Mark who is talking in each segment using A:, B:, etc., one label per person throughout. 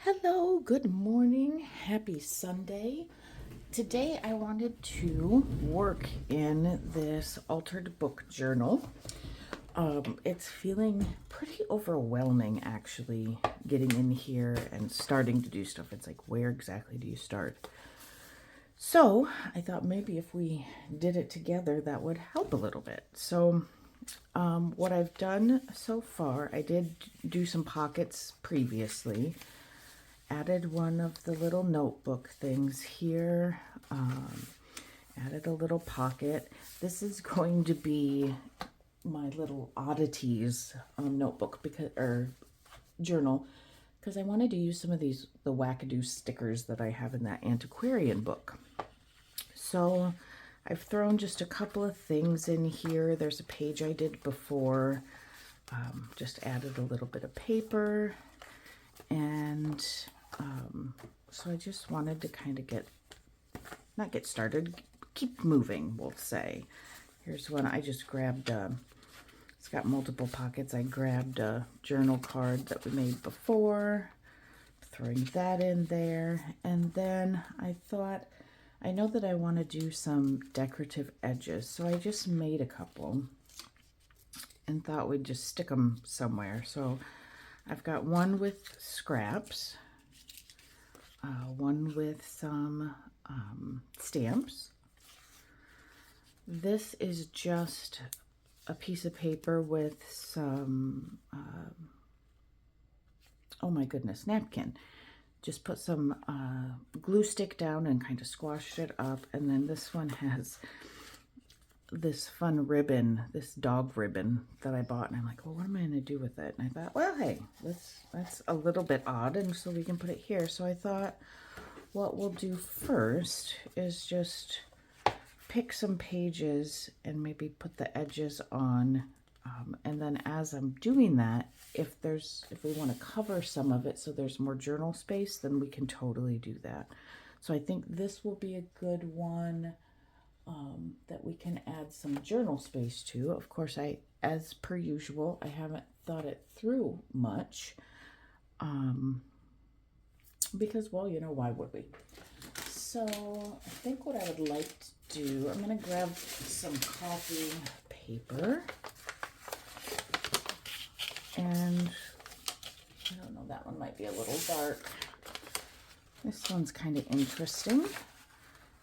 A: Hello, good morning, happy Sunday. Today I wanted to work in this altered book journal. It's feeling pretty overwhelming actually getting in here and starting to do stuff. It's like, where exactly do you start? So I thought maybe if we did it together, that would help a little bit. So what I've done so far, I did do some pockets previously. Added one of the little notebook things here, added a little pocket. This is going to be my little oddities notebook or journal, because I wanted to use some of the wackadoo stickers that I have in that antiquarian book. So I've thrown just a couple of things in here. There's a page I did before, just added a little bit of paper, and so I just wanted to kind of not get started, keep moving, we'll say. Here's one I just grabbed. It's got multiple pockets. I grabbed a journal card that we made before, throwing that in there. And then I thought, I know that I want to do some decorative edges, so I just made a couple and thought we'd just stick them somewhere. So I've got one with scraps, one with some stamps. This is just a piece of paper with some, oh my goodness, napkin. Just put some glue stick down and kind of squashed it up. And then this one has this fun ribbon, this dog ribbon that I bought, and I'm like, well, what am I going to do with it? And I thought, well, hey, that's a little bit odd, and so we can put it here. So I thought what we'll do first is just pick some pages and maybe put the edges on, and then as I'm doing that, if we want to cover some of it so there's more journal space, then we can totally do that. So I think this will be a good one that we can add some journal space to. Of course, as per usual, I haven't thought it through much, because, well, you know, why would we? So I think what I would like to do, I'm going to grab some coffee paper, and I don't know, that one might be a little dark. This one's kind of interesting.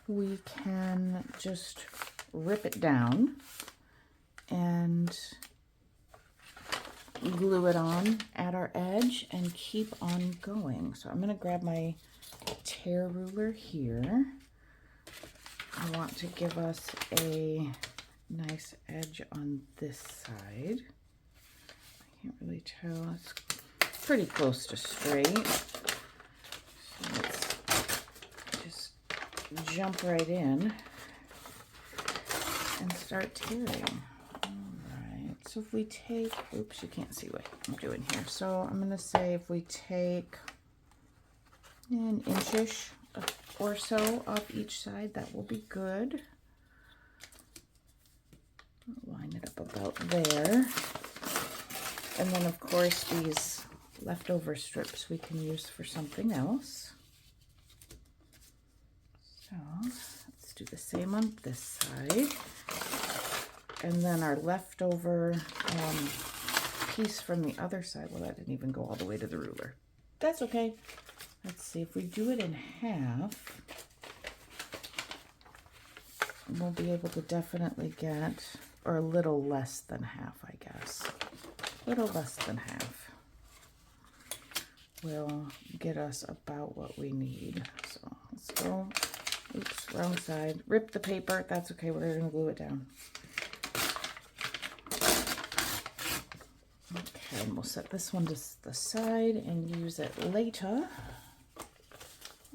A: We can just rip it down and glue it on at our edge and keep on going. So I'm going to grab my tear ruler here. I want to give us a nice edge on this side. I can't really tell. It's pretty close to straight. So let's just jump right in and start tearing. Alright, so if we take, oops, you can't see what I'm doing here. So I'm going to say if we take an inch-ish or so off each side, that will be good. Line it up about there. And then, of course, these leftover strips we can use for something else. So let's do the same on this side. And then our leftover piece from the other side, well, that didn't even go all the way to the ruler. That's okay. Let's see, if we do it in half, we'll be able to definitely get, or a little less than half, I guess. A little less than half will get us about what we need. So let's go, oops, wrong side. Rip the paper, that's okay, we're going to glue it down. Okay, and we'll set this one to the side and use it later.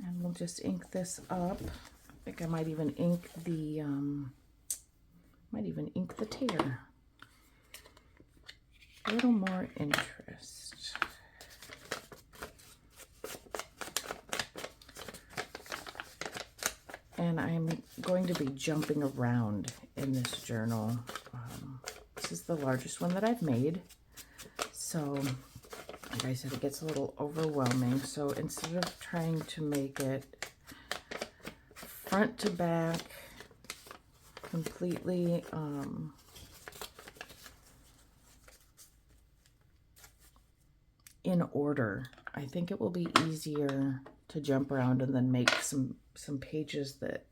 A: And we'll just ink this up. I think I might even ink the tear. A little more interest. And I'm going to be jumping around in this journal. This is the largest one that I've made. So like I said, it gets a little overwhelming. So instead of trying to make it front to back completely in order, I think it will be easier to jump around and then make some pages that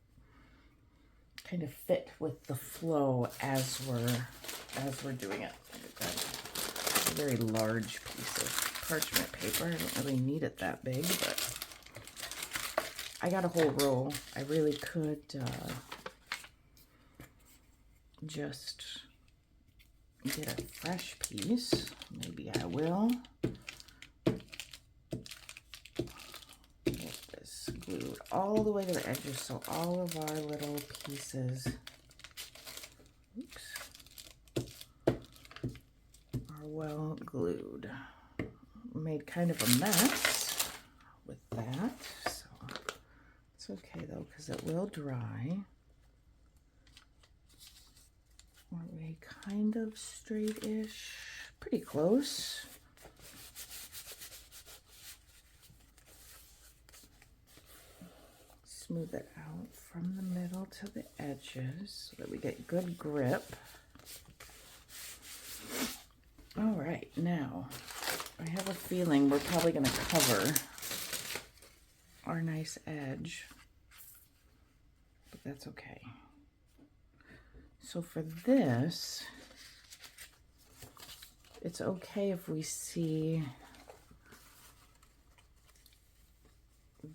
A: kind of fit with the flow as we're doing it. It's a very large piece of parchment paper. I don't really need it that big, but I got a whole roll. I really could just get a fresh piece. Maybe I will. Get this glued all the way to the edges so all of our little pieces, oops, are well glued. Made kind of a mess with that, so it's okay though, because it will dry. Are we kind of straight-ish? Pretty close. Smooth it out from the middle to the edges so that we get good grip. All right, now I have a feeling we're probably going to cover our nice edge, but that's okay. So for this, it's okay if we see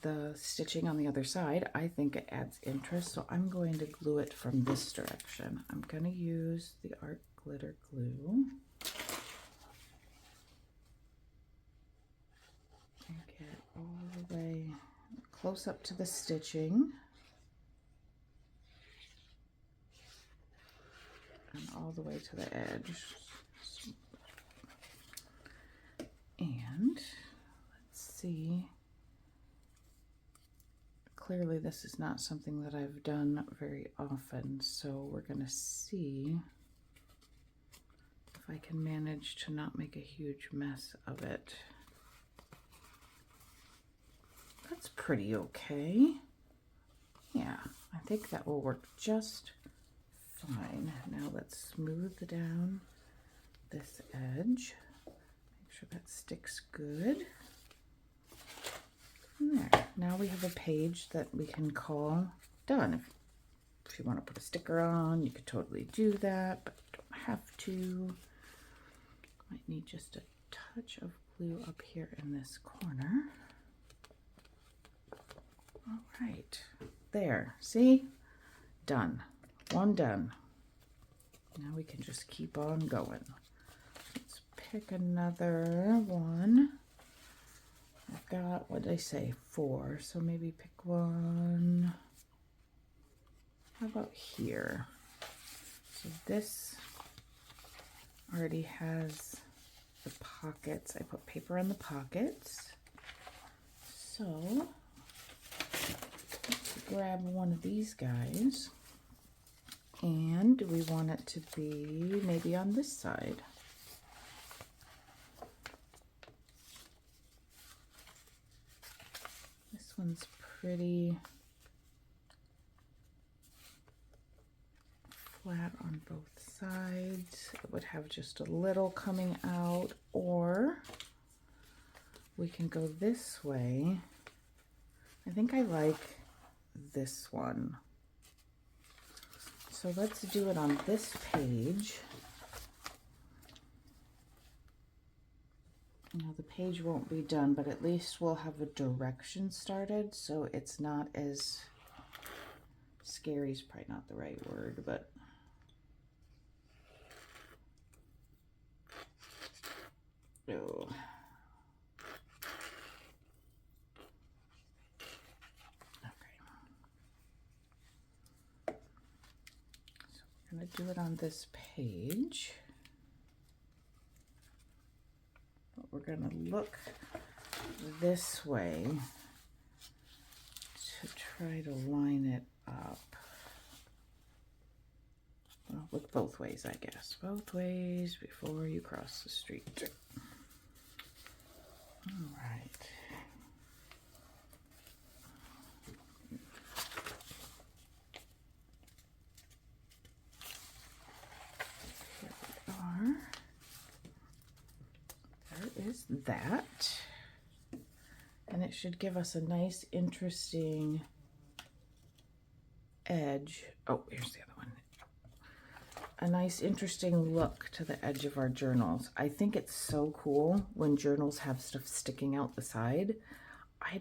A: the stitching on the other side. I think it adds interest, so I'm going to glue it from this direction. I'm going to use the Art Glitter Glue. And get all the way close up to the stitching. And all the way to the edge. And let's see. Clearly this is not something that I've done very often, so we're going to see if I can manage to not make a huge mess of it. That's pretty okay. Yeah, I think that will work just fine. Now let's smooth down this edge. Make sure that sticks good. There. Now we have a page that we can call done. If you want to put a sticker on, you could totally do that, but you don't have to. Might need just a touch of glue up here in this corner. All right, there, see? Done. One done. Now we can just keep on going. Let's pick another one. I've got, what did I say, 4, so maybe pick one. How about here? So this already has the pockets. I put paper in the pockets. So let's grab one of these guys. And do we want it to be maybe on this side? This one's pretty flat on both sides. It would have just a little coming out, or we can go this way. I think I like this one. So let's do it on this page. Now the page won't be done, but at least we'll have a direction started, so it's not as scary is probably not the right word, but oh. I'm going to do it on this page. But we're going to look this way to try to line it up. Well, look both ways, I guess. Both ways before you cross the street. All right. Here we are. There is that. And it should give us a nice, interesting edge. Oh, here's the other one. A nice, interesting look to the edge of our journals. I think it's so cool when journals have stuff sticking out the side. I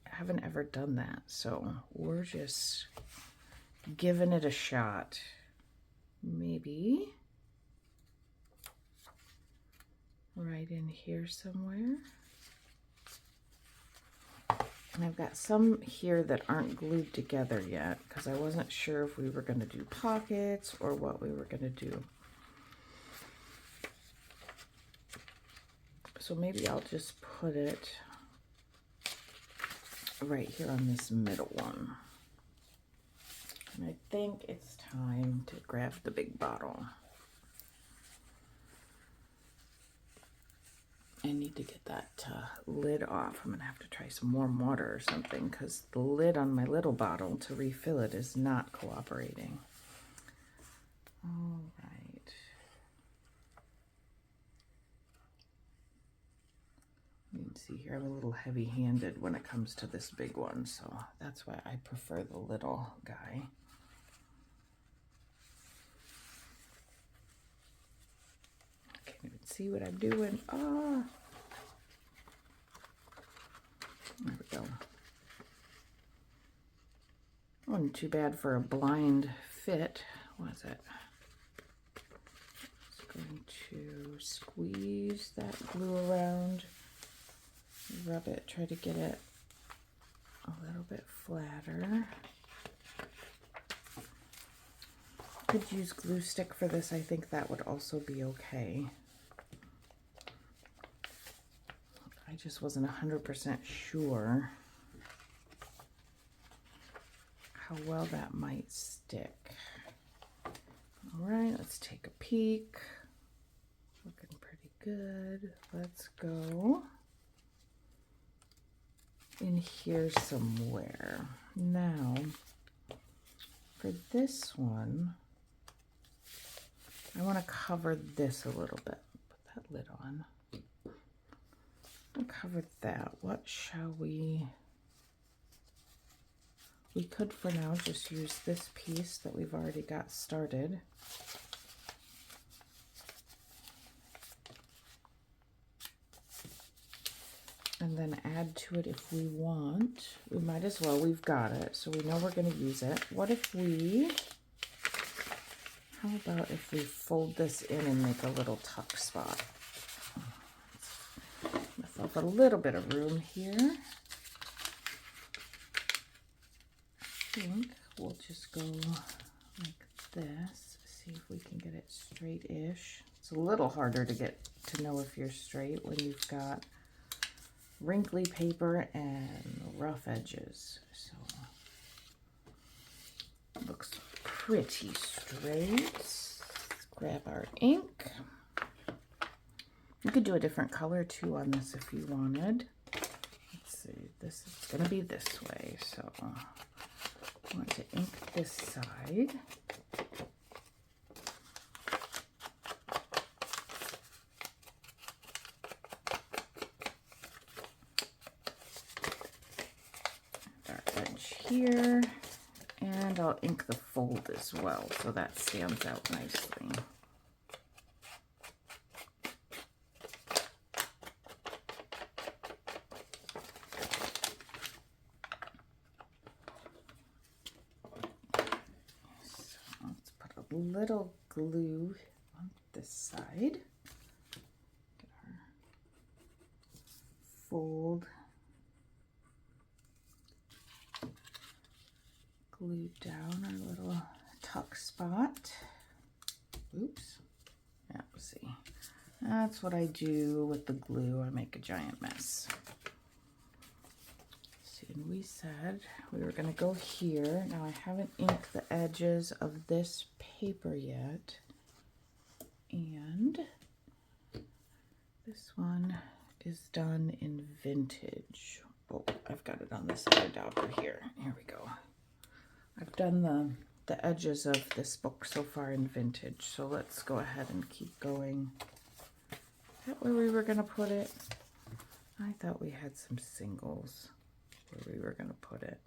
A: haven't ever done that, so we're just giving it a shot. Maybe right in here somewhere. And I've got some here that aren't glued together yet because I wasn't sure if we were going to do pockets or what we were going to do. So maybe I'll just put it right here on this middle one. And I think it's time to grab the big bottle. I need to get that lid off. I'm gonna have to try some warm water or something because the lid on my little bottle to refill it is not cooperating. All right. You can see here I'm a little heavy-handed when it comes to this big one, so that's why I prefer the little guy. Can't even see what I'm doing. Ah, there we go. Wasn't too bad for a blind fit, was it? Just going to squeeze that glue around, rub it, try to get it a little bit flatter. Could use glue stick for this. I think that would also be okay. I just wasn't 100% sure how well that might stick. All right, let's take a peek. Looking pretty good. Let's go in here somewhere. Now, for this one, I want to cover this a little bit. Put that lid on. I'll cover that. What shall we? We could for now just use this piece that we've already got started. And then add to it if we want. We might as well. We've got it, so we know we're going to use it. What if we... How about if we fold this in and make a little tuck spot? Myself a little bit of room here. I think we'll just go like this. See if we can get it straight-ish. It's a little harder to get to know if you're straight when you've got wrinkly paper and rough edges. So looks pretty straight. Let's grab our ink. You could do a different color too on this if you wanted. Let's see, this is going to be this way, so I want to ink this side. Our edge here. And I'll ink the fold as well, so that stands out nicely. So let's put a little glue on this side. Get our fold glue down our little tuck spot. Oops. Yeah, let's see. That's what I do with the glue. I make a giant mess. See, and we said we were going to go here. Now I haven't inked the edges of this paper yet. And this one is done in vintage. Oh, I've got it on this other dauber here. Here we go. I've done the edges of this book so far in vintage, so let's go ahead and keep going. Is that where we were going to put it? I thought we had some singles where we were going to put it.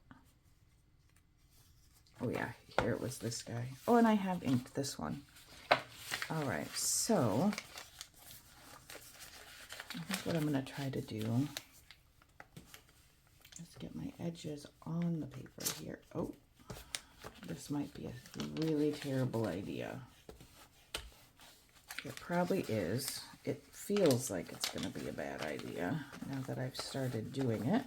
A: Oh yeah, here it was, this guy. Oh, and I have inked this one. All right, so I think what I'm going to try to do is get my edges on the paper here. Oh, this might be a really terrible idea. It probably is. It feels like it's going to be a bad idea now that I've started doing it.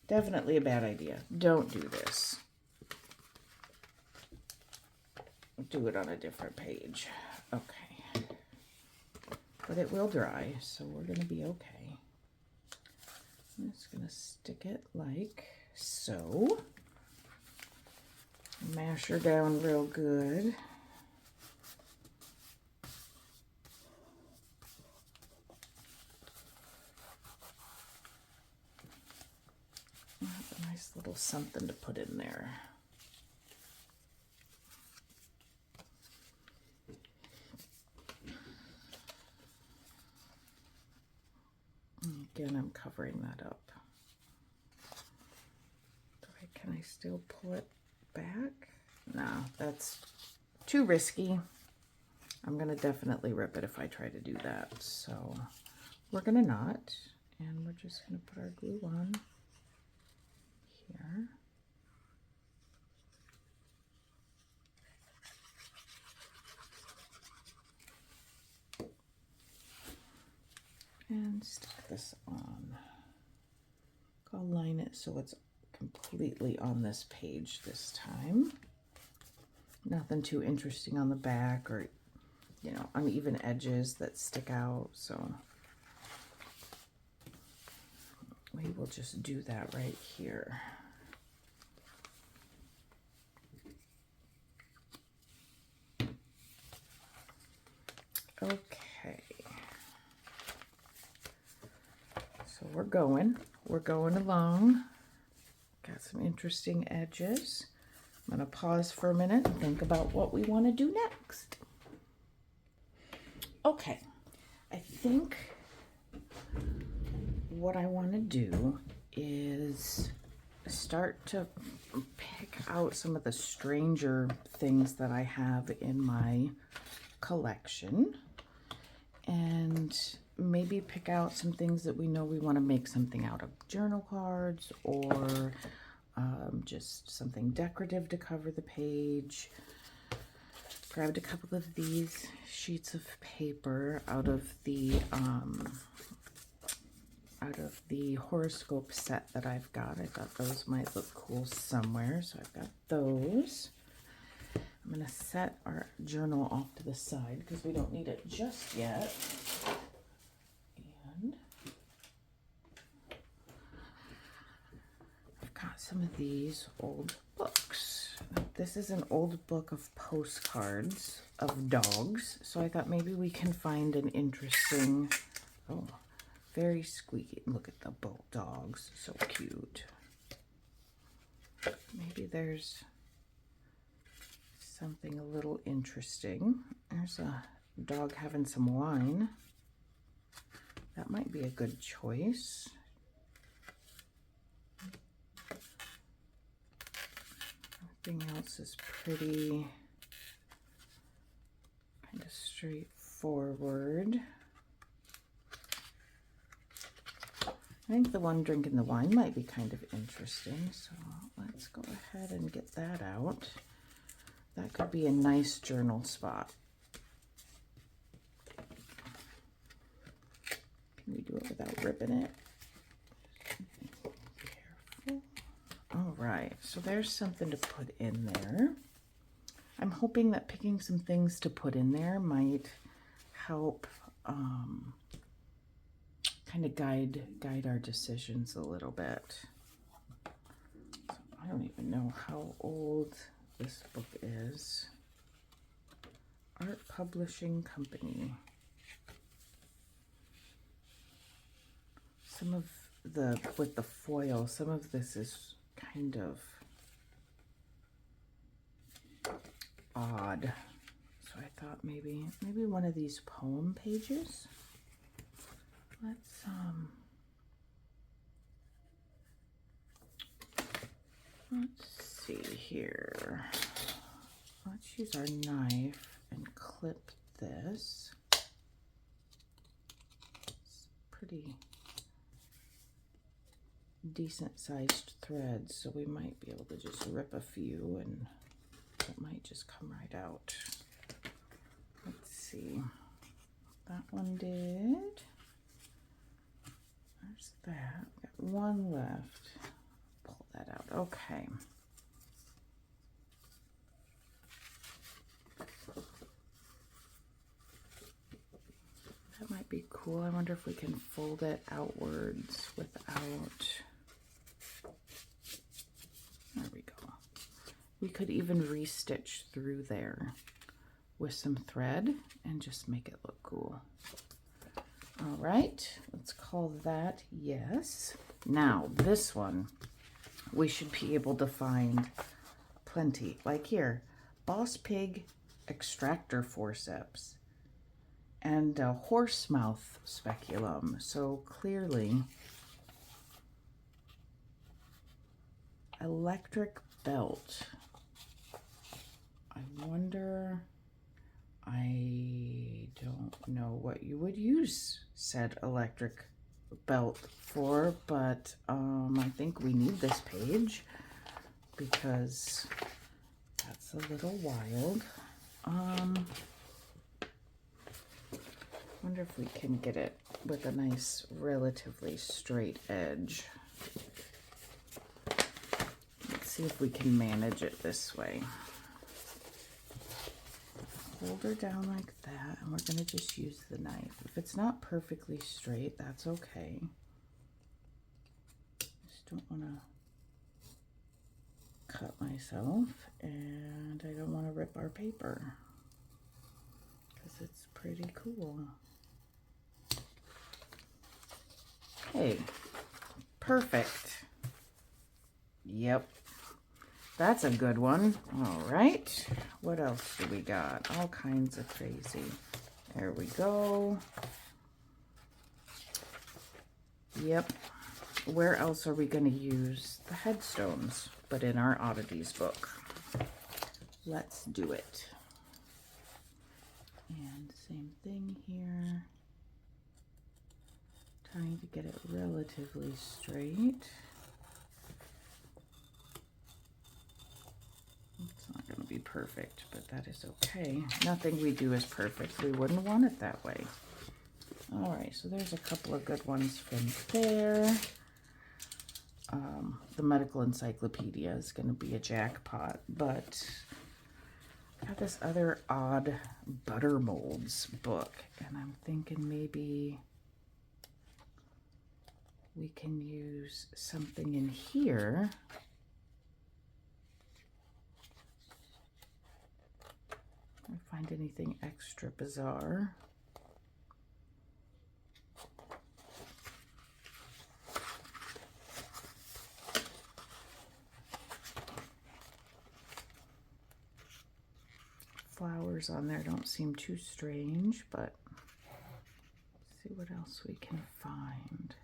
A: Definitely a bad idea. Don't do this. Do it on a different page. Okay. But it will dry, so we're going to be okay. I'm just going to stick it like so. Mash her down real good. A nice little something to put in there. Again, I'm covering that up. Can I still pull it back? No, that's too risky. I'm going to definitely rip it if I try to do that. So we're going to not, and we're just going to put our glue on here. And stick this on. I'll line it so it's completely on this page this time. Nothing too interesting on the back or, you know, uneven edges that stick out. So we will just do that right here. Okay. So we're going along. Got some interesting edges. I'm going to pause for a minute and think about what we want to do next. Okay, I think what I want to do is start to pick out some of the stranger things that I have in my collection and maybe pick out some things that we know we want to make something out of. Journal cards or just something decorative to cover the page. Grabbed a couple of these sheets of paper out of the horoscope set that I've got. I thought those might look cool somewhere, so I've got those. I'm going to set our journal off to the side because we don't need it just yet. And I've got some of these old books. This is an old book of postcards of dogs, so I thought maybe we can find an interesting, oh, very squeaky. Look at the bulldogs, so cute. Maybe there's something a little interesting. There's a dog having some wine. That might be a good choice. Everything else is pretty kind of straightforward. I think the one drinking the wine might be kind of interesting, so let's go ahead and get that out. That could be a nice journal spot. Can we do it without ripping it? Careful. All right, so there's something to put in there. I'm hoping that picking some things to put in there might help kind of guide our decisions a little bit. So I don't even know how old this book is. Art Publishing Company. Some of the, with the foil, some of this is kind of odd. So I thought maybe one of these poem pages. Let's see here. Let's use our knife and clip this. It's pretty decent sized threads, so we might be able to just rip a few and it might just come right out. Let's see. That one did. There's that. Got one left. Pull that out. Okay. That might be cool. I wonder if we can fold it outwards without. There we go. We could even restitch through there with some thread and just make it look cool. All right, let's call that yes. Now this one, we should be able to find plenty. Like here, Boss Pig extractor forceps and a horse mouth speculum. So clearly, electric belt. I wonder, I don't know what you would use said electric belt for, but I think we need this page because that's a little wild. Wonder if we can get it with a nice, relatively straight edge. Let's see if we can manage it this way. Hold her down like that, and we're gonna just use the knife. If it's not perfectly straight, that's okay. Just don't wanna cut myself, and I don't wanna rip our paper because it's pretty cool. Okay, perfect. Yep. That's a good one. All right. What else do we got? All kinds of crazy. There we go. Yep. Where else are we going to use the headstones but in our oddities book? Let's do it. And same thing here. Trying to get it relatively straight. It's not going to be perfect, but that is okay. Nothing we do is perfect. We wouldn't want it that way. All right, so there's a couple of good ones from there. The medical encyclopedia is going to be a jackpot, but I got this other odd butter molds book, and I'm thinking maybe we can use something in here. Find anything extra bizarre. Flowers on there don't seem too strange, but let's see what else we can find.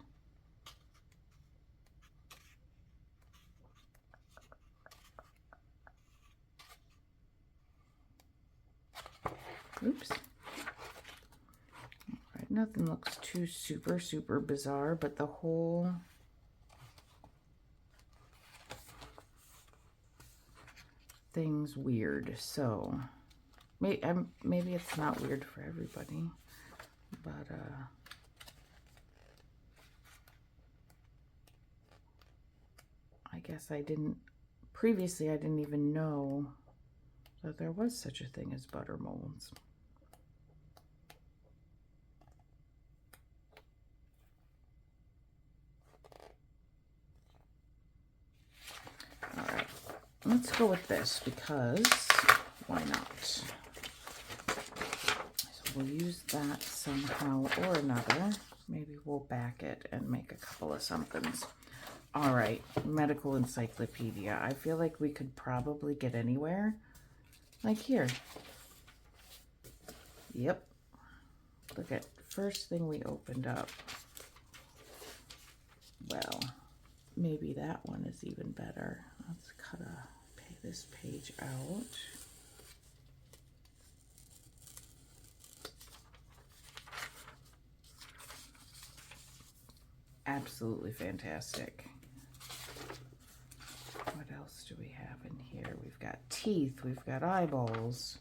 A: Oops. All right, nothing looks too super bizarre, but the whole thing's weird. So maybe it's not weird for everybody, but I guess previously I didn't even know that there was such a thing as butter molds. All right, let's go with this because why not? So we'll use that somehow or another. Maybe we'll back it and make a couple of somethings. All right, medical encyclopedia. I feel like we could probably get anywhere. Like here. Yep. Look at first thing we opened up. Well, maybe that one is even better. Let's cut this page out. Absolutely fantastic. What else do we have in here? We've got teeth, we've got eyeballs.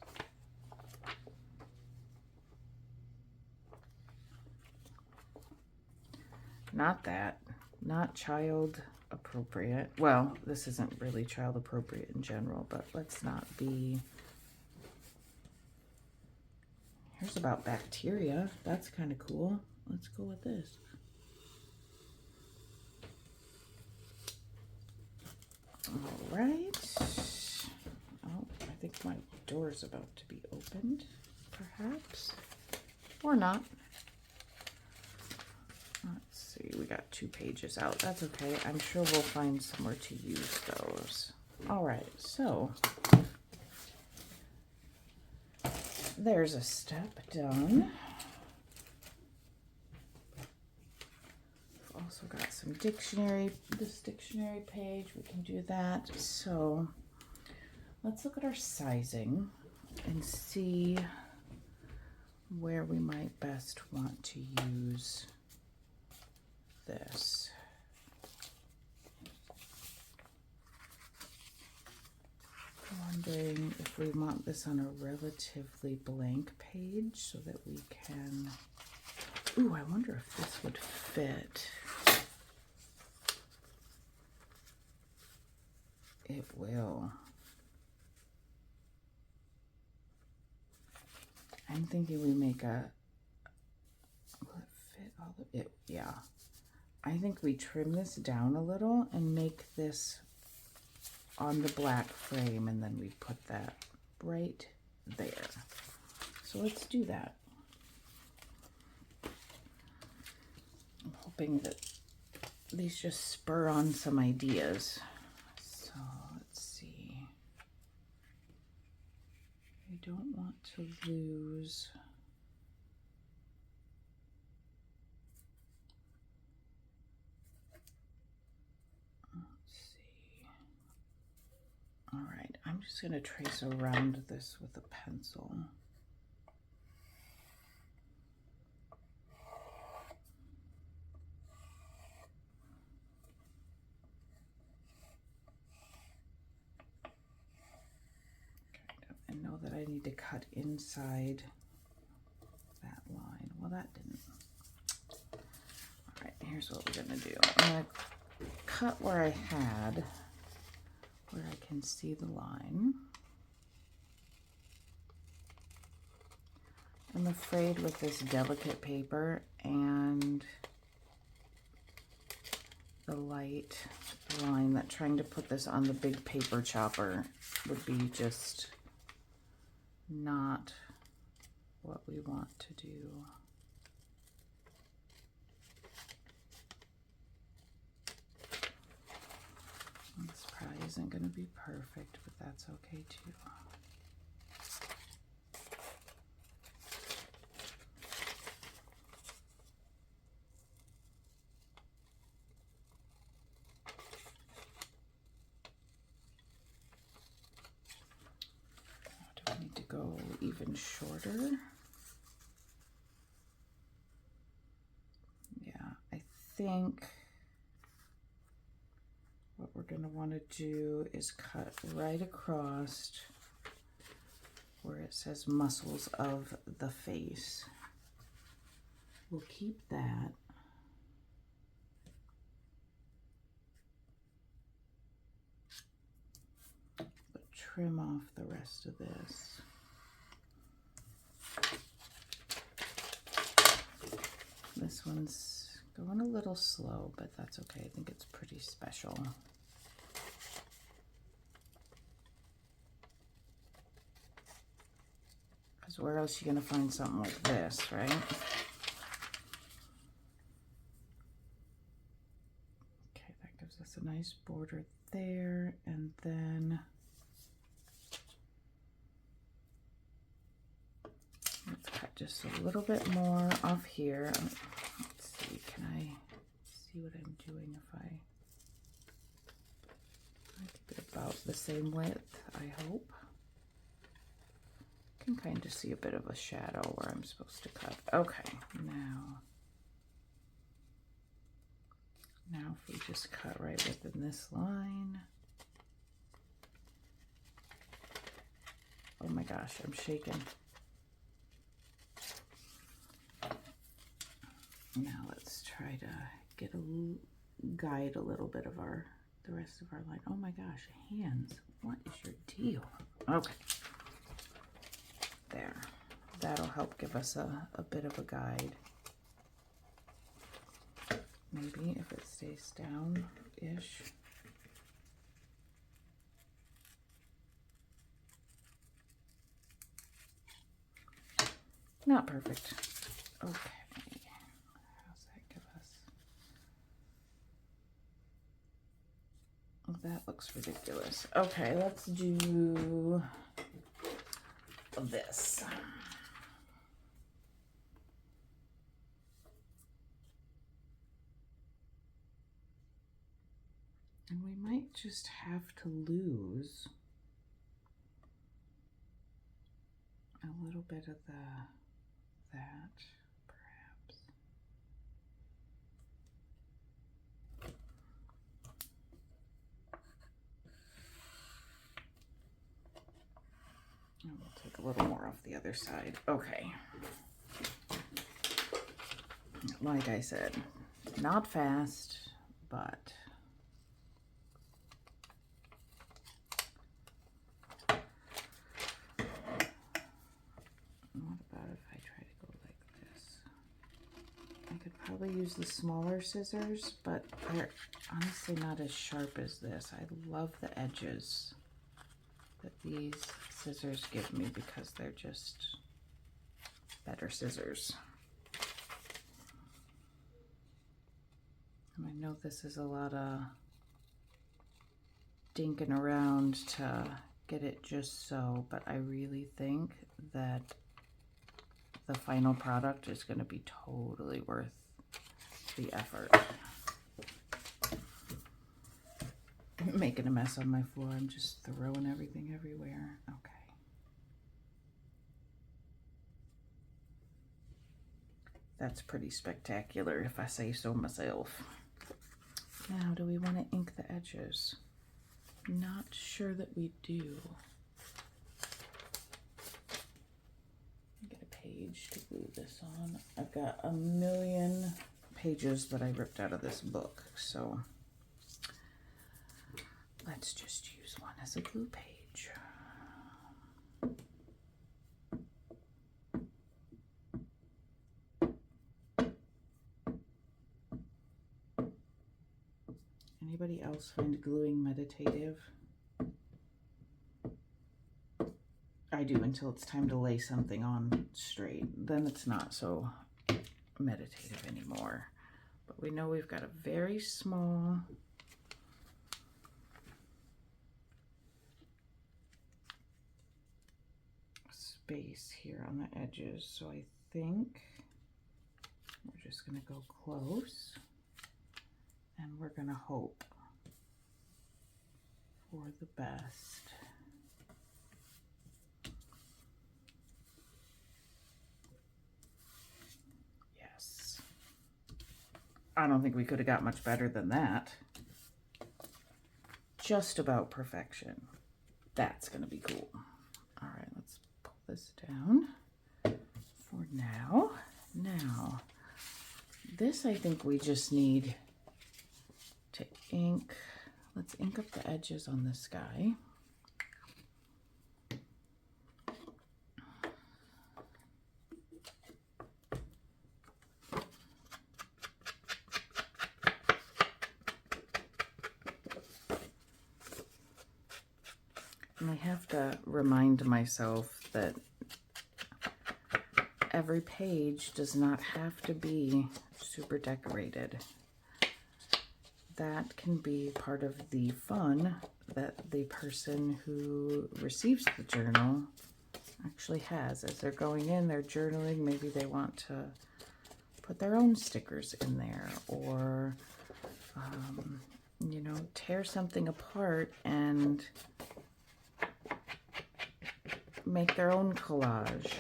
A: Not that. Not child appropriate. Well, this isn't really child appropriate in general, but let's not be. Here's about bacteria. That's kind of cool. Let's go with this. All right. Oh, I think my door's about to be opened, perhaps. Or not. Let's see, we got 2 pages out. That's okay. I'm sure we'll find somewhere to use those. All right, so there's a step done. We've also got some dictionary, this dictionary page. We can do that. So let's look at our sizing and see where we might best want to use this. I'm wondering if we want this on a relatively blank page so that we can. Ooh, I wonder if this would fit. It will. I'm thinking we make a. Will it fit all of it? Yeah. I think we trim this down a little and make this on the black frame, and then we put that right there. So let's do that. I'm hoping that these just spur on some ideas. So let's see. I don't want to lose. All right, I'm just going to trace around this with a pencil. And know that I need to cut inside that line. Well, that didn't. All right, here's what we're going to do. I'm going to cut where I had, where I can see the line. I'm afraid with this delicate paper and the light line that trying to put this on the big paper chopper would be just not what we want to do. This probably isn't going to be perfect, but that's okay too. Do I need to go even shorter? Yeah, I think what we're going to want to do is cut right across where it says muscles of the face. We'll keep that. But trim off the rest of this. This one's going a little slow, but that's okay. I think it's pretty special. Because where else are you going to find something like this, right? Okay, that gives us a nice border there. And then let's cut just a little bit more off here. Let's see, can I see what I'm doing if I keep it about the same width, I hope. Can kind of see a bit of a shadow where I'm supposed to cut. Okay, now if we just cut right within this line. Oh my gosh, I'm shaking. Now let's try to get guide a little bit of the rest of our line. Oh my gosh, hands, what is your deal? Okay. There, that'll help give us a bit of a guide. Maybe if it stays down-ish. Not perfect. Okay, how's that give us? Oh, that looks ridiculous. Okay, let's do this. And we might just have to lose a little bit of that, perhaps. And we'll take a little more off the other side. Okay. Like I said, not fast, but what about if I try to go like this? I could probably use the smaller scissors, but they're honestly not as sharp as this. I love the edges that these scissors give me because they're just better scissors. And I know this is a lot of dinking around to get it just so, but I really think that the final product is going to be totally worth the effort. I'm making a mess on my floor. I'm just throwing everything everywhere. Okay. That's pretty spectacular if I say so myself. Now, do we want to ink the edges? Not sure that we do. Get a page to glue this on. I've got a million pages that I ripped out of this book, so let's just use one as a glue page. Anybody else find gluing meditative? I do until it's time to lay something on straight. Then it's not so meditative anymore. But we know we've got a very small space here on the edges. So I think we're just going to go close and we're going to hope for the best. Yes. I don't think we could have got much better than that. Just about perfection. That's going to be cool. All right, let's pull this down for now. Now, this I think we just need to ink. Let's ink up the edges on this guy. And I have to remind myself that every page does not have to be super decorated. That can be part of the fun that the person who receives the journal actually has. As they're going in, they're journaling, maybe they want to put their own stickers in there, or you know, tear something apart and make their own collage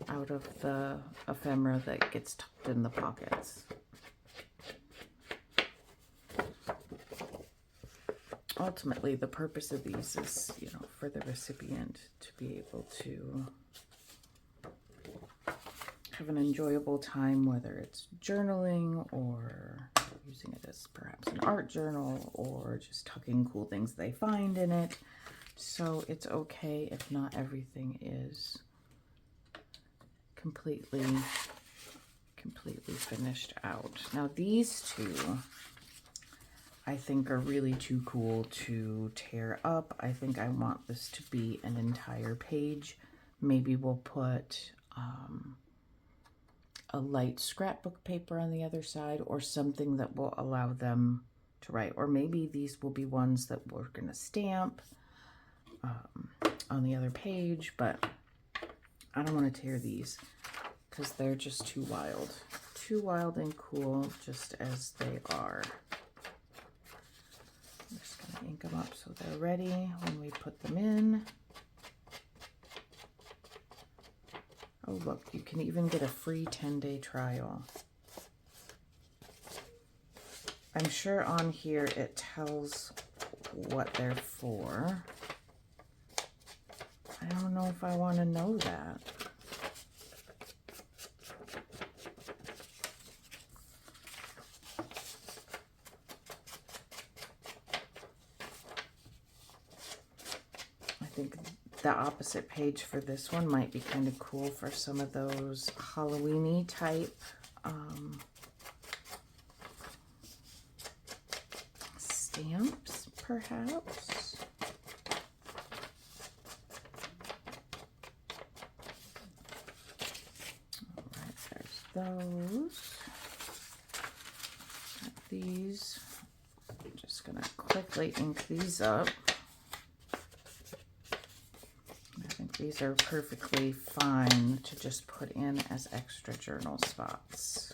A: out of the ephemera that gets tucked in the pockets. Ultimately, the purpose of these is, you know, for the recipient to be able to have an enjoyable time, whether it's journaling or using it as perhaps an art journal or just tucking cool things they find in it. So it's okay if not everything is completely finished out. Now these two I think are really too cool to tear up. I think I want this to be an entire page. Maybe we'll put a light scrapbook paper on the other side, or something that will allow them to write. Or maybe these will be ones that we're going to stamp on the other page, but I don't want to tear these because they're just too wild and cool just as they are. I'm just going to ink them up so they're ready when we put them in. Oh look, you can even get a free 10-day trial. I'm sure on here it tells what they're for. I don't know if I want to know that. I think the opposite page for this one might be kind of cool for some of those Halloween-y type stamps, perhaps. All right, there's those. Got these. I'm just going to quickly ink these up. These are perfectly fine to just put in as extra journal spots.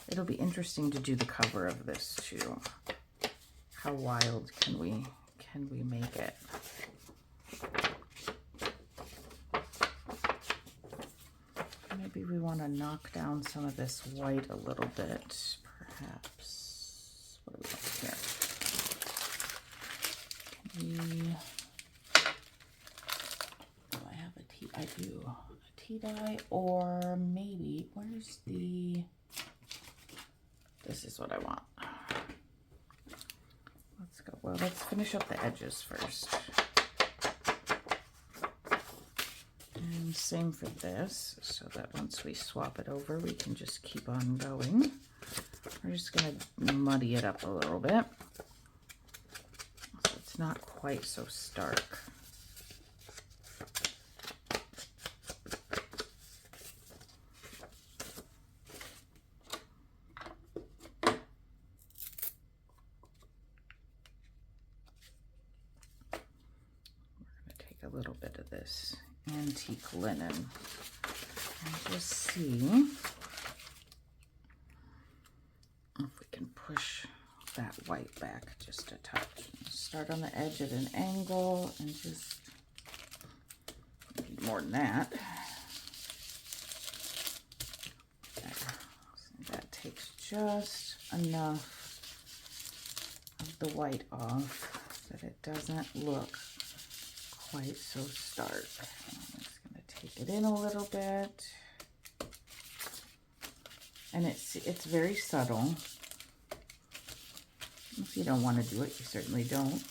A: It'll be interesting to do the cover of this too. How wild can we make it? Maybe we want to knock down some of this white a little bit, perhaps. What do we have here? Do I have a tea? I do. A tea dye, or maybe, where's the, this is what I want. Let's go, well, let's finish up the edges first. And same for this, so that once we swap it over, we can just keep on going. We're just going to muddy it up a little bit. Not quite so stark. We're going to take a little bit of this antique linen and just see if we can push that white back just a touch. Start on the edge at an angle and just need more than that. There. So that takes just enough of the white off that it doesn't look quite so stark. I'm just going to take it in a little bit. And it's very subtle. If you don't want to do it, you certainly don't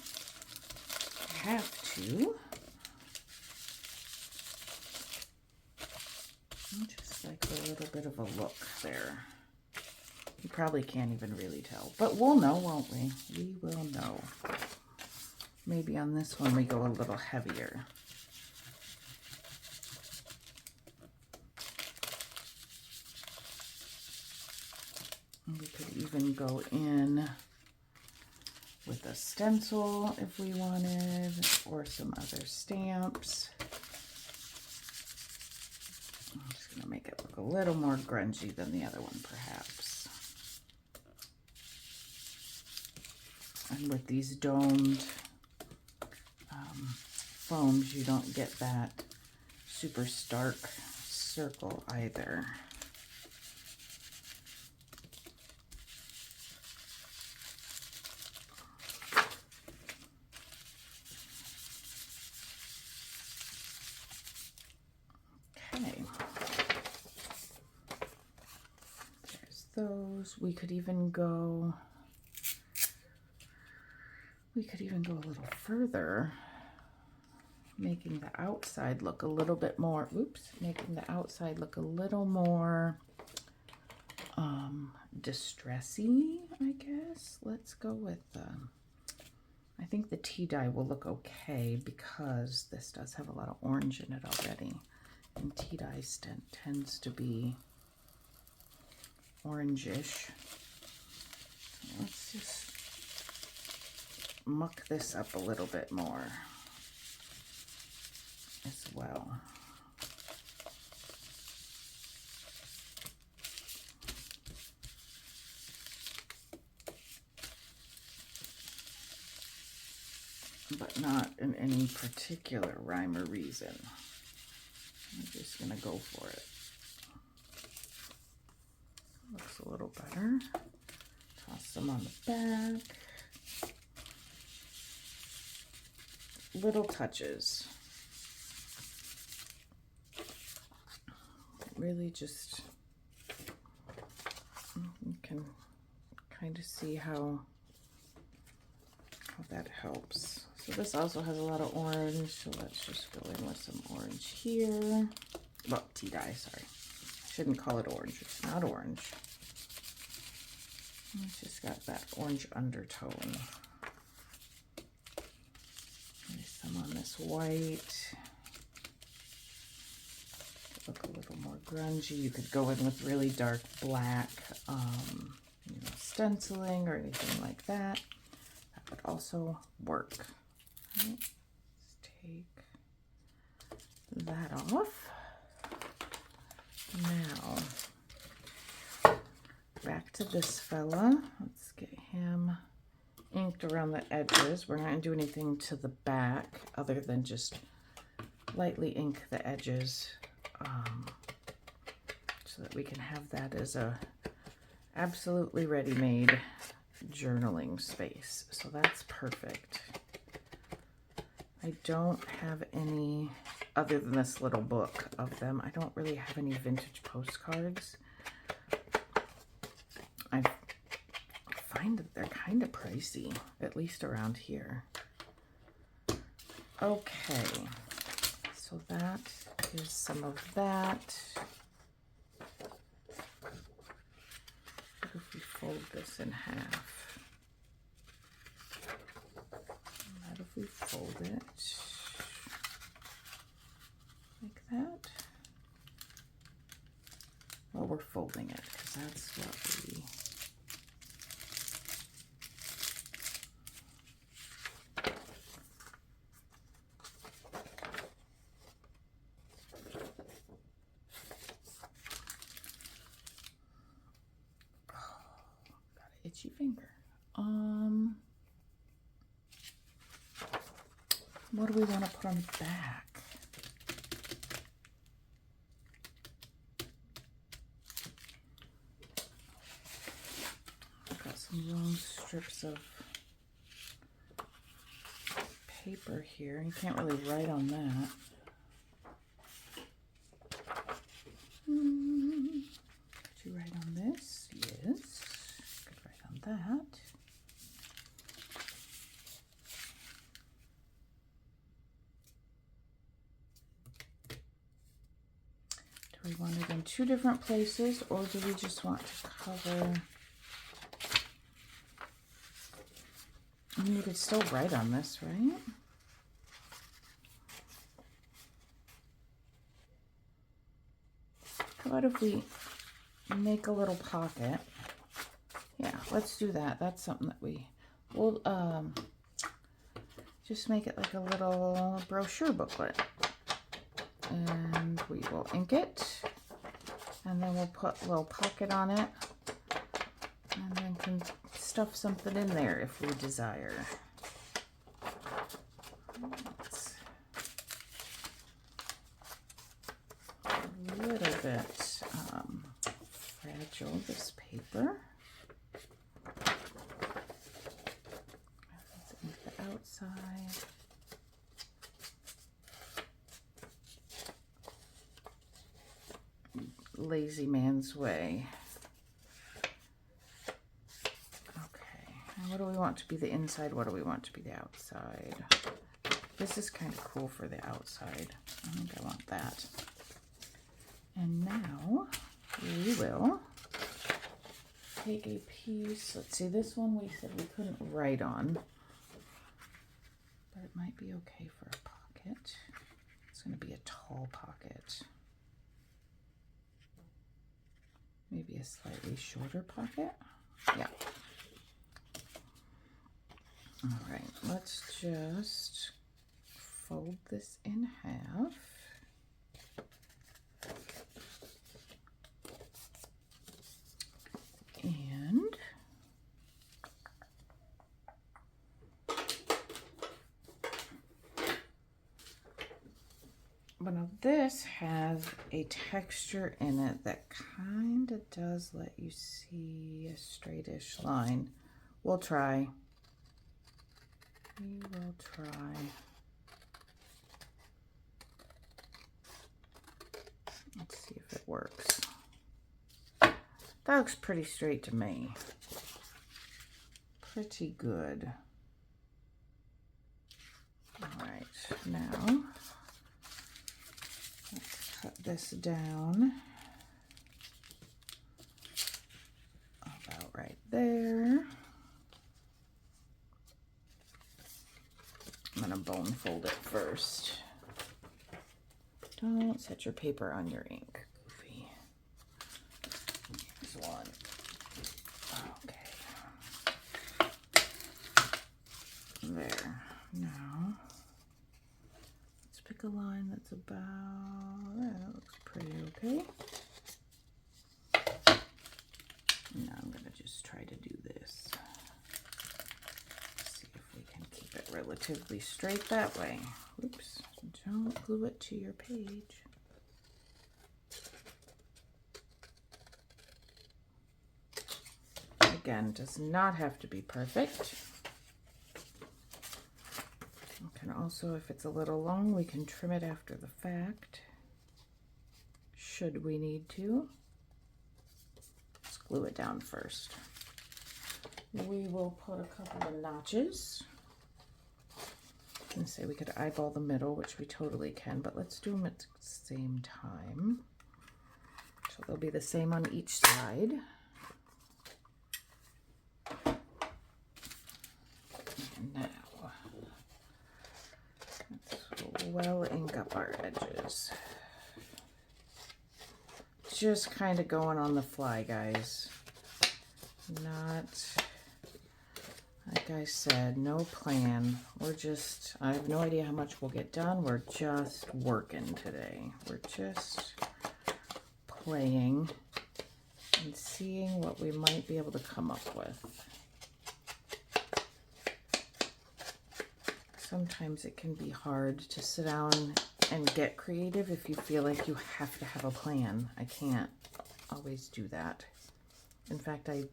A: have to. Just like a little bit of a look there. You probably can't even really tell, but we'll know, won't we? We will know. maybe on this one we go a little heavier. We could even go in with a stencil if we wanted, or some other stamps. I'm just going to make it look a little more grungy than the other one, perhaps. And with these domed foams, you don't get that super stark circle either. Okay. There's those. We could even go a little further, making the outside look a little bit more, making the outside look a little more distressy, I guess. Let's go with, I think the tea dye will look okay because this does have a lot of orange in it already. And tea dye tends to be orangish. Let's just muck this up a little bit more as well. But not in any particular rhyme or reason. I'm just gonna go for it. Looks a little better. Toss some on the back. Little touches. Really just, you can kind of see how that helps. So this also has a lot of orange, so let's just go in with some orange here. Well, tea dye, sorry. I shouldn't call it orange, it's not orange. It's just got that orange undertone. There's some on this white. Look a little more grungy. You could go in with really dark black, stenciling or anything like that. That would also work. Right. Let's take that off. Now, back to this fella. Let's get him inked around the edges. We're not going to do anything to the back other than just lightly ink the edges so that we can have that as a absolutely ready-made journaling space. So that's perfect. I don't have any, other than this little book of them, I don't really have any vintage postcards. I find that they're kind of pricey, at least around here. Okay, so that is some of that. What if we fold this in half? What if we fold it like that? Well, we're folding it because that's what we... itchy finger. What do we want to put on the back? I've got some long strips of paper here. You can't really write on that. Could you write on this? Yes. Could write on that. Do we want it in two different places, or do we just want to cover? You could still write on this, right? How about if we make a little pocket? Yeah, let's do that. That's something that we'll just make it like a little brochure booklet. And we will ink it. And then we'll put a little pocket on it. And then can stuff something in there if we desire. It's a little bit fragile, this paper. Let's ink the outside. Lazy man's way. What do we want to be the inside? What do we want to be the outside? This is kind of cool for the outside. I think I want that. And now we will take a piece. Let's see, this one we said we couldn't write on, but it might be okay for a pocket. It's going to be a tall pocket. Maybe a slightly shorter pocket. Yeah. All right, let's just fold this in half. And but now this has a texture in it that kind of does let you see a straightish line. We'll try. We will try. Let's see if it works. That looks pretty straight to me. Pretty good. All right, now let's cut this down about right there. I'm going to bone fold it first. Don't set your paper on your ink, Goofy. Here's one. Okay. There. Now, let's pick a line that's about, that looks pretty okay. Now I'm going to just try to do this. Keep it relatively straight that way. Oops, don't glue it to your page. Again, does not have to be perfect. We can also, if it's a little long, we can trim it after the fact, should we need to. Let's glue it down first. We will put a couple of notches. And say we could eyeball the middle, which we totally can, but let's do them at the same time. So they'll be the same on each side. And now, let's well ink up our edges. Just kind of going on the fly, guys. Not... Like I said, no plan. I have no idea how much we'll get done. We're just working today. We're just playing and seeing what we might be able to come up with. Sometimes it can be hard to sit down and get creative if you feel like you have to have a plan. I can't always do that. In fact, I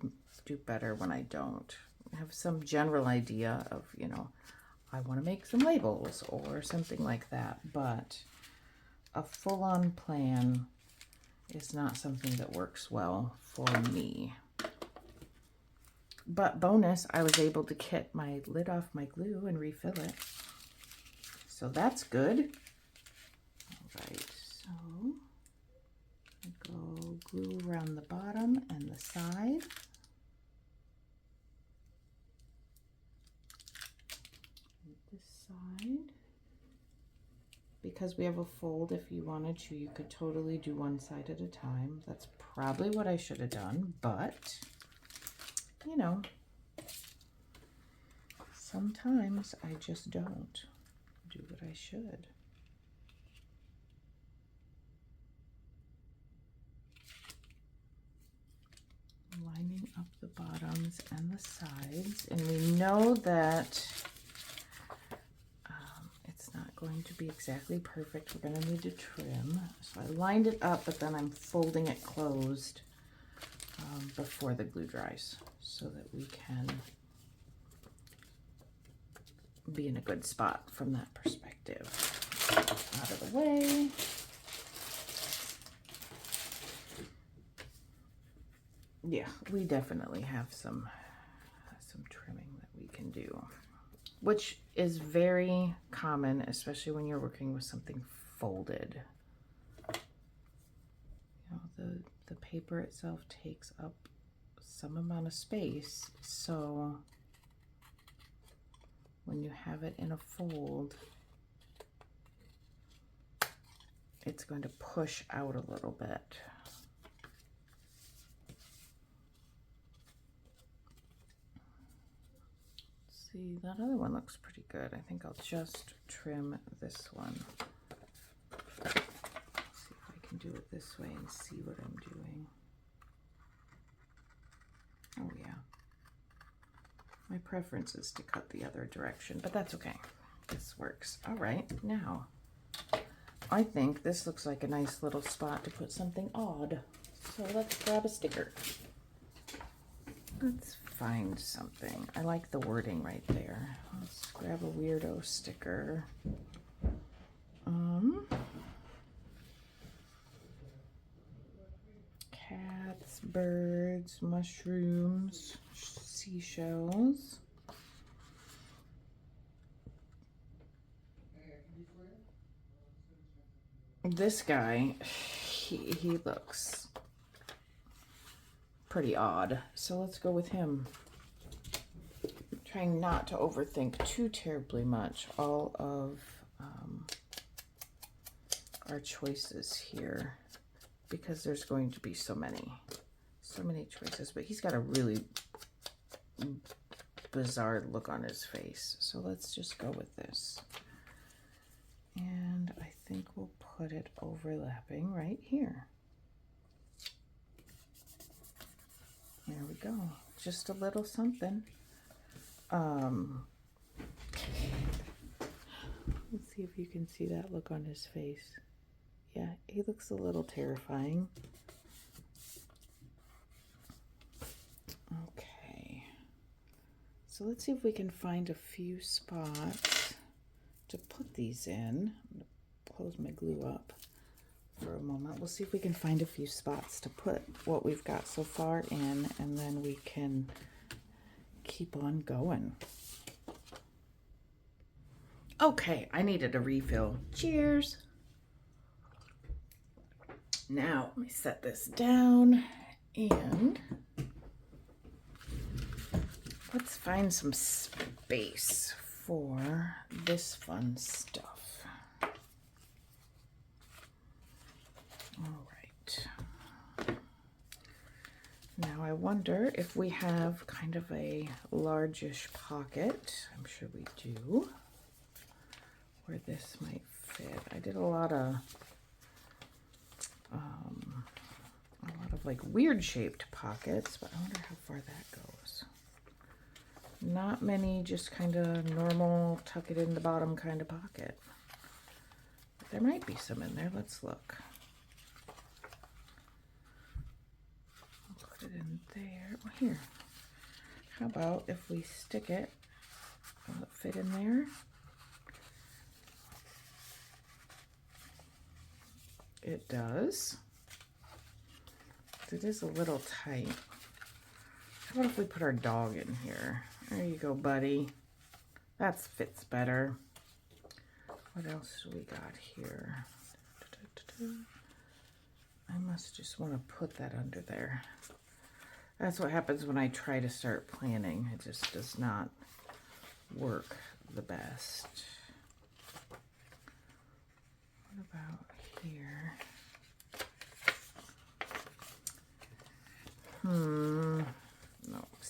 A: do better when I don't. Have some general idea of, you know, I want to make some labels or something like that, but a full-on plan is not something that works well for me. But bonus, I was able to get my lid off my glue and refill it, so that's good. All right, so I go glue around the bottom and the side. because we have a fold, if you wanted to, you could totally do one side at a time. That's probably what I should have done, but, you know, sometimes I just don't do what I should. Lining up the bottoms and the sides, and we know that it's not going to be exactly perfect. We're going to need to trim. So I lined it up, but then I'm folding it closed before the glue dries so that we can be in a good spot from that perspective. Out of the way. Yeah, we definitely have some trimming that we can do, which is very common, especially when you're working with something folded. You know, the paper itself takes up some amount of space, so when you have it in a fold, it's going to push out a little bit. See, that other one looks pretty good. I think I'll just trim this one. See if I can do it this way and see what I'm doing. Oh yeah. My preference is to cut the other direction, but that's okay. This works. All right, now I think this looks like a nice little spot to put something odd. So let's grab a sticker. Let's find something. I like the wording right there. Let's grab a weirdo sticker. Cats, birds, mushrooms, seashells. This guy, he looks pretty odd, so let's go with him. I'm trying not to overthink too terribly much all of our choices here, because there's going to be so many choices, but he's got a really bizarre look on his face, so let's just go with this. And I think we'll put it overlapping right here. There we go. Just a little something. Let's see if you can see that look on his face. Yeah, he looks a little terrifying. Okay. So let's see if we can find a few spots to put these in. I'm going to close my glue up for a moment. We'll see if we can find a few spots to put what we've got so far in, and then we can keep on going. Okay, I needed a refill. Cheers. Now, let me set this down and let's find some space for this fun stuff. All right. Now I wonder if we have kind of a largish pocket. I'm sure we do. Where this might fit. I did a lot of like weird shaped pockets, but I wonder how far that goes. Not many, just kind of normal, tuck it in the bottom kind of pocket. But there might be some in there. Let's look. I'll put it in there. Well, here. How about if we stick it? Will it fit in there? It does. It is a little tight. How about if we put our dog in here? There you go, buddy. That fits better. What else do we got here? I must just want to put that under there. That's what happens when I try to start planning. It just does not work the best.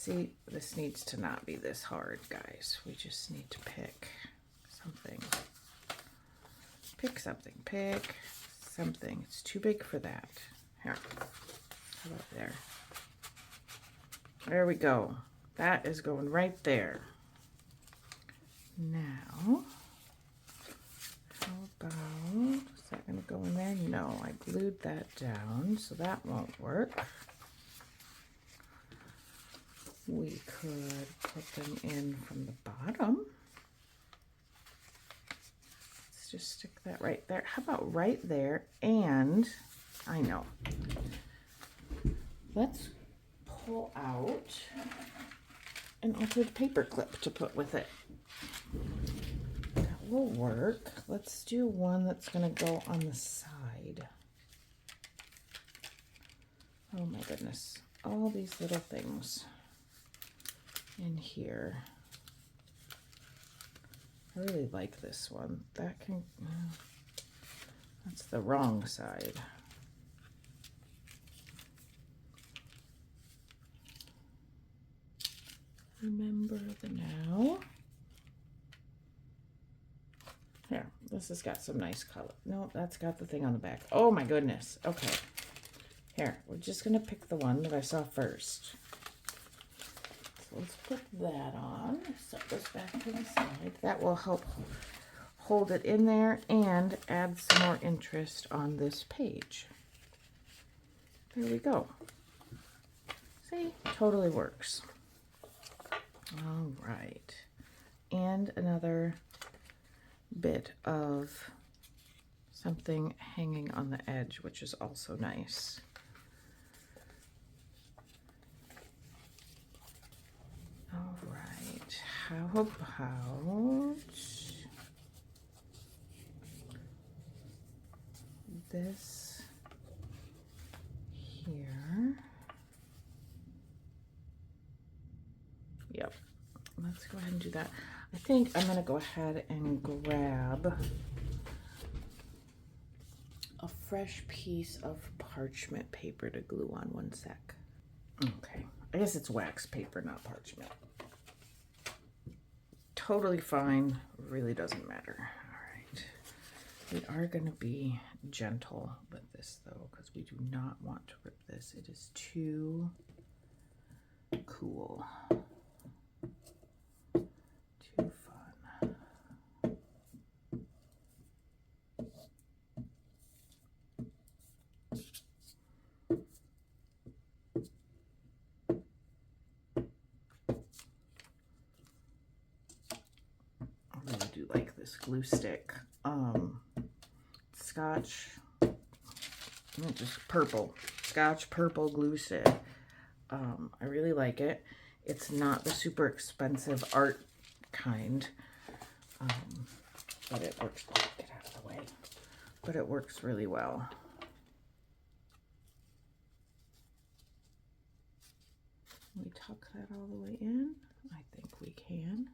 A: See, this needs to not be this hard, guys. We just need to pick something. Pick something. Pick something. It's too big for that. Here. How about there? There we go. That is going right there. Now, how about, is that going to go in there? No, I glued that down, so that won't work. We could put them in from the bottom. Let's just stick that right there. How about right there? And I know. Let's pull out an altered paper clip to put with it. That will work. Let's do one that's going to go on the side. Oh my goodness. All these little things in here. I really like this one. That can, that's the wrong side. Remember the now. Here, this has got some nice color. No, that's got the thing on the back. Oh my goodness. Okay. Here, we're just gonna pick the one that I saw first. So let's put that on. Set this back to the side. That will help hold it in there and add some more interest on this page. There we go. See, totally works. All right, and another bit of something hanging on the edge, which is also nice. All right, how about this here? Yep, let's go ahead and do that. I think I'm going to go ahead and grab a fresh piece of parchment paper to glue on. One sec. Okay, I guess it's wax paper, not parchment. Totally fine, really doesn't matter. All right, we are going to be gentle with this though, because we do not want to rip this. It is too cool. Too fun. I really do like this glue stick. Scotch, just purple, Scotch purple glue stick. I really like it. It's not the super expensive art kind, but it works. Get out of the way. But it works really well. Can we tuck that all the way in? I think we can.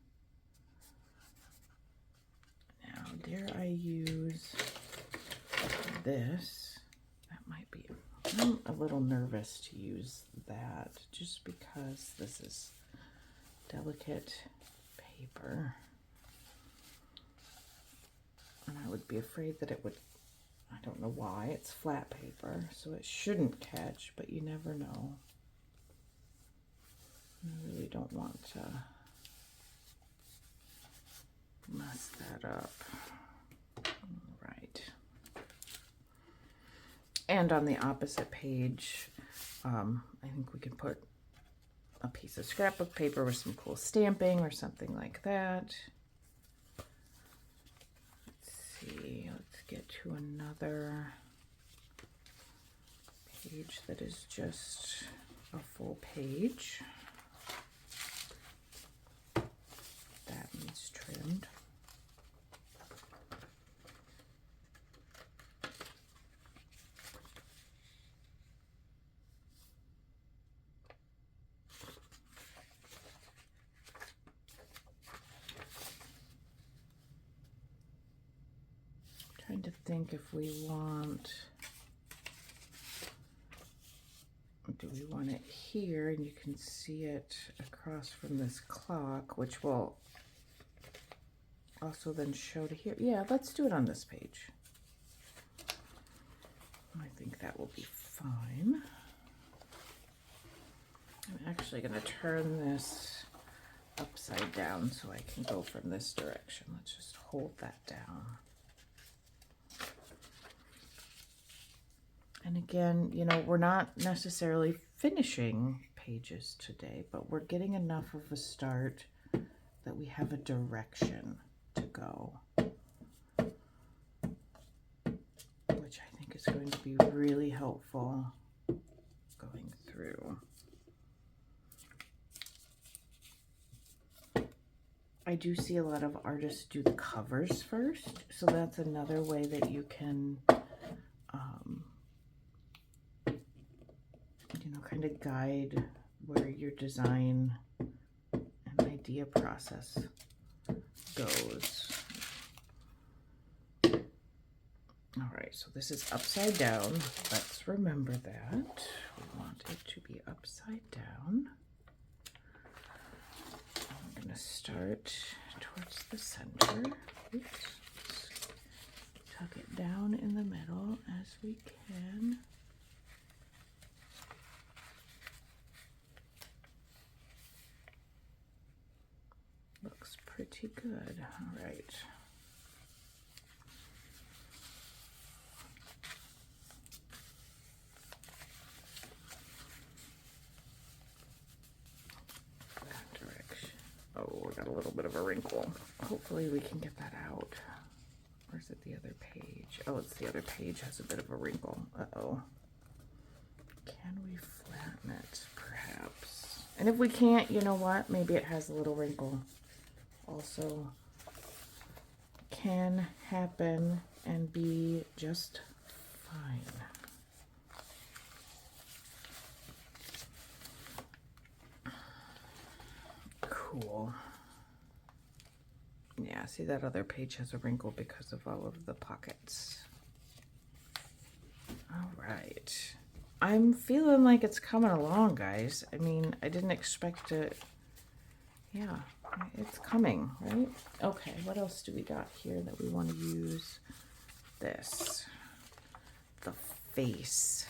A: Now, dare I use this? That might be, I'm a little nervous to use that just because this is delicate paper. And I would be afraid that it would, I don't know why, it's flat paper, so it shouldn't catch, but you never know. I really don't want to mess that up. All right. And on the opposite page, I think we can put a piece of scrapbook paper with some cool stamping or something like that. Let's see, let's get to another page that is just a full page. That needs trimmed. Trying to think if we want do we want it here? And you can see it across from this clock, which will also then show to here. Yeah, let's do it on this page. I think that will be fine. I'm actually going to turn this upside down so I can go from this direction. Let's just hold that down. And again, you know, we're not necessarily finishing pages today, but we're getting enough of a start that we have a direction to go, which I think is going to be really helpful going through. I do see a lot of artists do the covers first, so that's another way that you can you know, kind of guide where your design and idea process goes. All right, so this is upside down. Let's remember that. We want it to be upside down. I'm going to start towards the center. Oops. Tuck it down in the middle as we can. Looks pretty good. All right. That direction. Oh, we got a little bit of a wrinkle. Hopefully we can get that out. Or is it the other page? Oh, it's the other page has a bit of a wrinkle. Uh-oh. Can we flatten it, perhaps? And if we can't, you know what? Maybe it has a little wrinkle. Also can happen and be just fine. Cool. Yeah, see that other page has a wrinkle because of all of the pockets. All right. I'm feeling like it's coming along, guys. I mean, I didn't expect it. Yeah, it's coming, right? Okay, what else do we got here that we want to use? This. The face.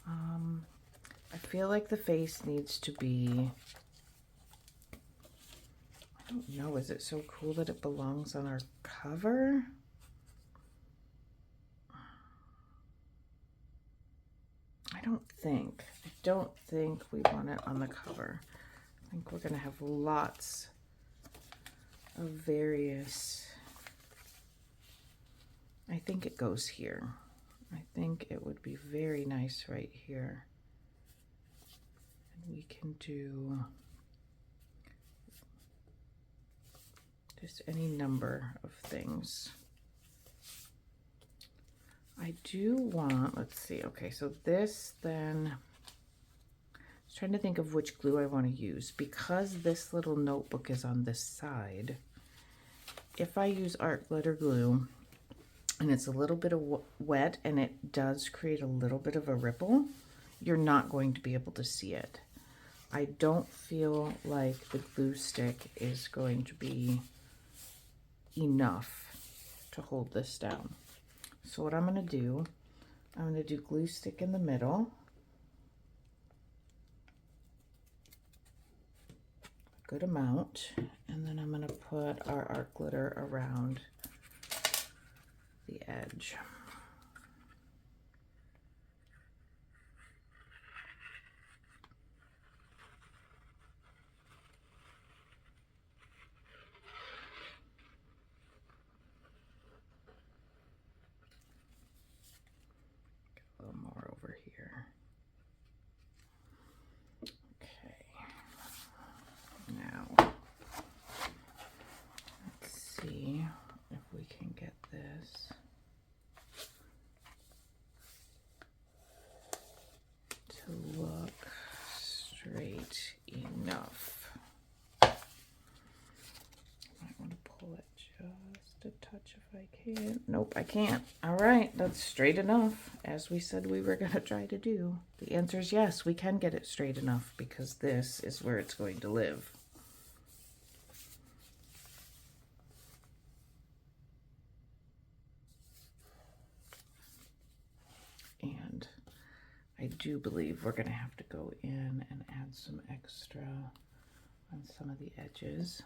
A: I feel like the face needs to be... I don't know, is it so cool that it belongs on our cover? I don't think we want it on the cover. I think we're going to have lots of various... I think it goes here. I think it would be very nice right here. And we can do just any number of things. I do want, let's see, okay, so this then, I was trying to think of which glue I want to use. Because this little notebook is on this side, if I use art glitter glue, and it's a little bit of wet, and it does create a little bit of a ripple, you're not going to be able to see it. I don't feel like the glue stick is going to be enough to hold this down. So what I'm going to do, I'm going to do glue stick in the middle, a good amount, and then I'm going to put our art glitter around the edge. A little more over here. Okay. Now, let's see if we can get this. touch if I can. Nope, I can't. All right, that's straight enough, as we said we were going to try to do. The answer is yes, we can get it straight enough because this is where it's going to live. And I do believe we're going to have to go in and add some extra on some of the edges.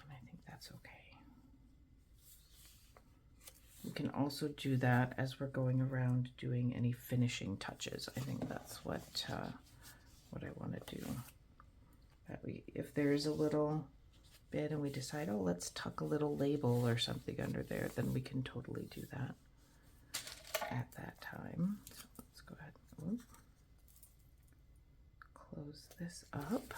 A: And I think that's okay. We can also do that as we're going around doing any finishing touches. I think that's what I want to do. That if there's a little bit and we decide, oh, let's tuck a little label or something under there, then we can totally do that at that time. So let's go ahead and close this up.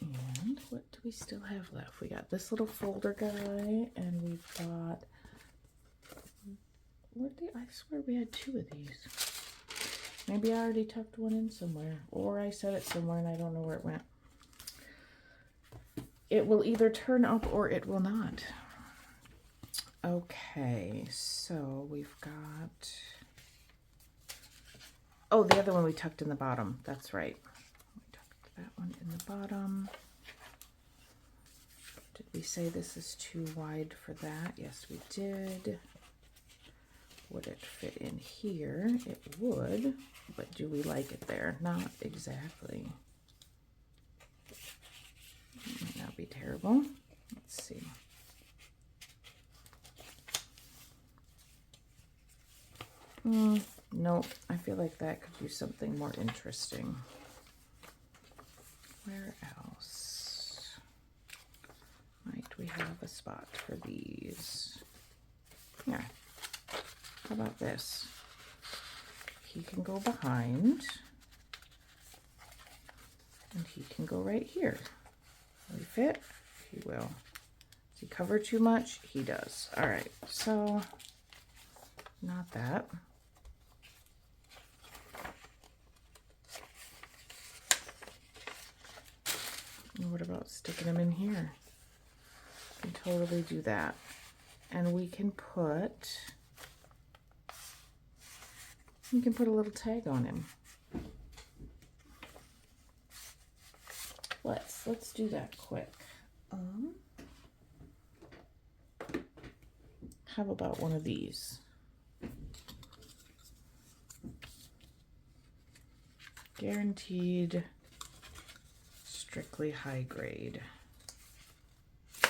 A: And what do we still have left? We got this little folder guy, and we've got, I swear we had 2 of these. Maybe I already tucked one in somewhere, or I set it somewhere and I don't know where it went. It will either turn up or it will not. Okay, so we've got, oh, the other one we tucked in the bottom. That's right. We tucked that one in the bottom. Did we say this is too wide for that? Yes, we did. Would it fit in here? It would, but do we like it there? Not exactly. It might not be terrible. Let's see. Nope, I feel like that could do something more interesting. Where else might we have a spot for these? Yeah, how about this? He can go behind, and he can go right here. Will he fit? He will. Does he cover too much? He does. All right, so not that. And what about sticking them in here? We can totally do that. And we can put a little tag on him. Let's do that quick. How about one of these? Guaranteed strictly high grade.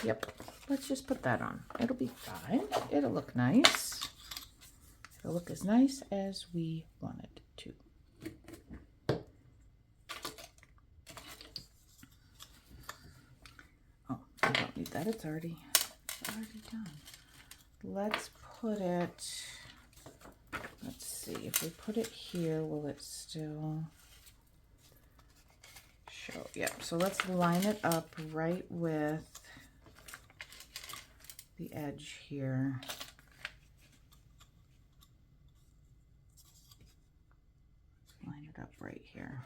A: Yep, let's just put that on. It'll be fine. It'll look nice. It'll look as nice as we want it to. Oh, we don't need that. It's already done. Let's put it, let's see, if we put it here, will it still show? Yep, so let's line it up right with the edge here. Line it up right here.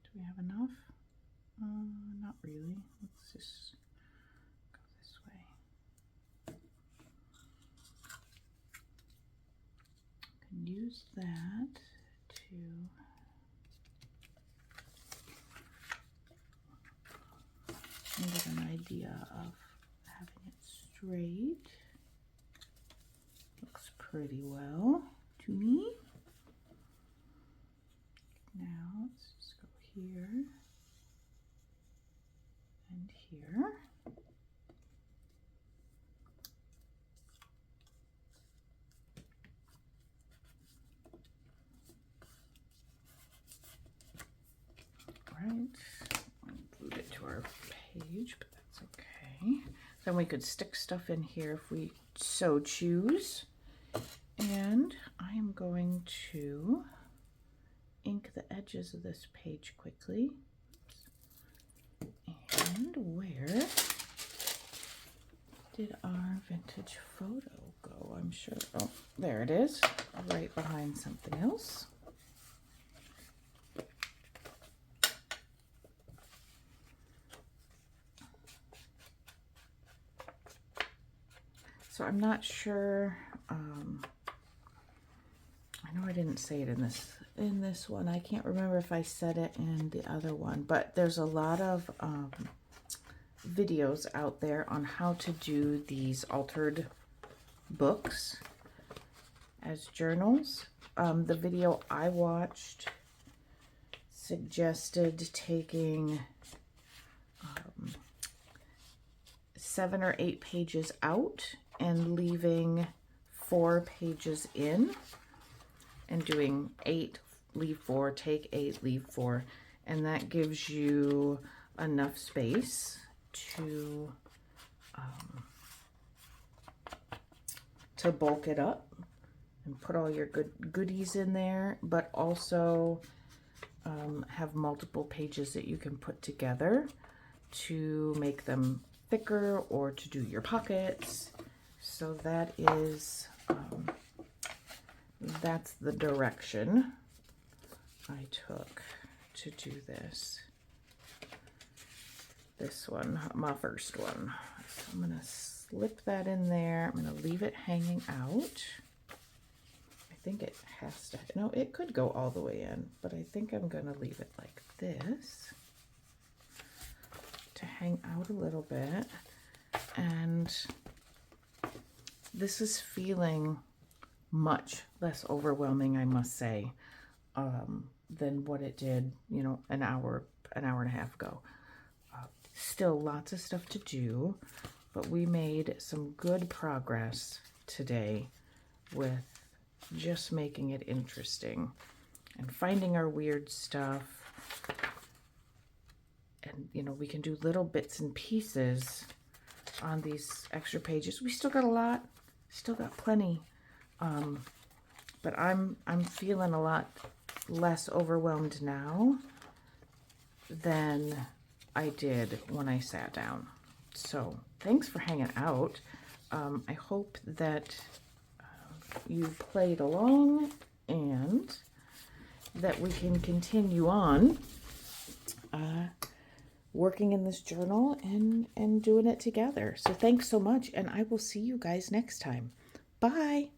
A: Do we have enough? Not really. Let's just go this way. Can use that to get an idea of having it straight. Looks pretty well to me. Now let's just go here and here. Right, I'll glued it to our page, but that's okay. Then we could stick stuff in here if we so choose. And I am going to ink the edges of this page quickly. And where did our vintage photo go? I'm sure, oh, there it is, right behind something else. So I'm not sure, I know I didn't say it in this one. I can't remember if I said it in the other one, but there's a lot of videos out there on how to do these altered books as journals. The video I watched suggested taking 7 or 8 pages out and leaving 4 pages in, and doing 8, leave 4, take 8, leave 4, and that gives you enough space to bulk it up and put all your goodies in there, but also have multiple pages that you can put together to make them thicker or to do your pockets. So that is that's the direction I took to do this one, my first one. So I'm gonna slip that in there. I'm gonna leave it hanging out. I think it has to, no, it could go all the way in, but I think I'm gonna leave it like this to hang out a little bit. And this is feeling much less overwhelming, I must say, than what it did, you know, an hour and a half ago. Still lots of stuff to do, but we made some good progress today with just making it interesting and finding our weird stuff. And, you know, we can do little bits and pieces on these extra pages. We still got a lot, still got plenty. But I'm feeling a lot less overwhelmed now than I did when I sat down. So thanks for hanging out. I hope that you played along and that we can continue on working in this journal and doing it together. So thanks so much, and I will see you guys next time. Bye.